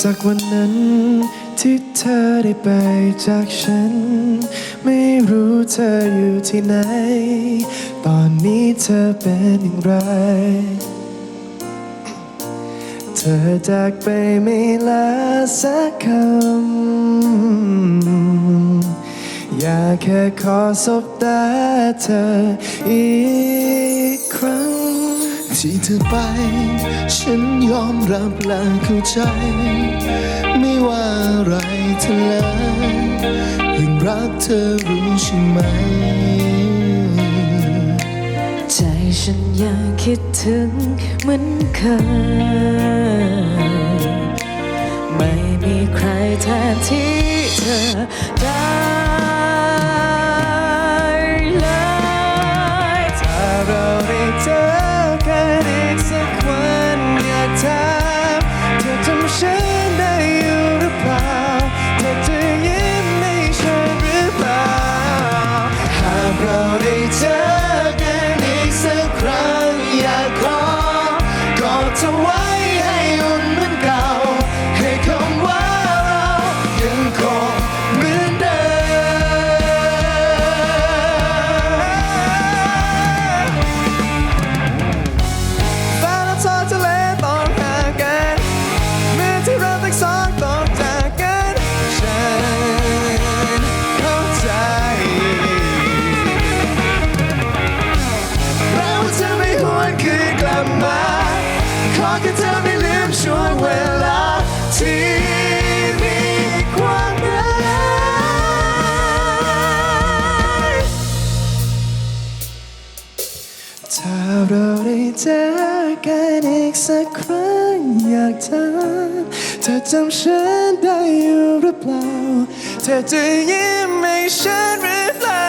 จากวันนั้นที่เธอได้ไปจากฉันไม่รู้เธออยู่ที่ไหนตอนนี้เธอเป็นอย่างไรเธอจากไปไม่ลาสักคำอยากแค่ขอสบตาเธออีกครั้งที่เธอไปฉันยอมรับและเข้าใจไม่ว่าอะไรเธอเลยยังรักเธอรู้ใช่ไหมใจฉันยังคิดถึงเหมือนเคยไม่มีใครแทนที่เธอได้เลยถ้าเราได้เจอกันอีกสักวันอยากถามเธอจำฉันได้อยู่หรือเปล่าเธอจะยิ้มให้ฉันหรือเปล่าหากเราได้เจอกันอีกสักครั้งอยากขอกอดเธอไว้ให้อุ่นเหมือนเก่าให้คำว่าเรายังคงเหมือนเดิมฟ้าและท้องทะเลต้องห่างกันเมื่อที่เราทั้งสองต้องจากกันฉันเข้าใจเราจะไม่หวนคืนกลับมาขอแค่เธอไม่ลืมช่วงเวลาที่มีความรักถ้าเราได้เจอกันอีกสักครั้งอยากถามเธอจำฉันได้อยู่หรือเปล่าเธอจะยิ้มให้ฉันหรือเปล่า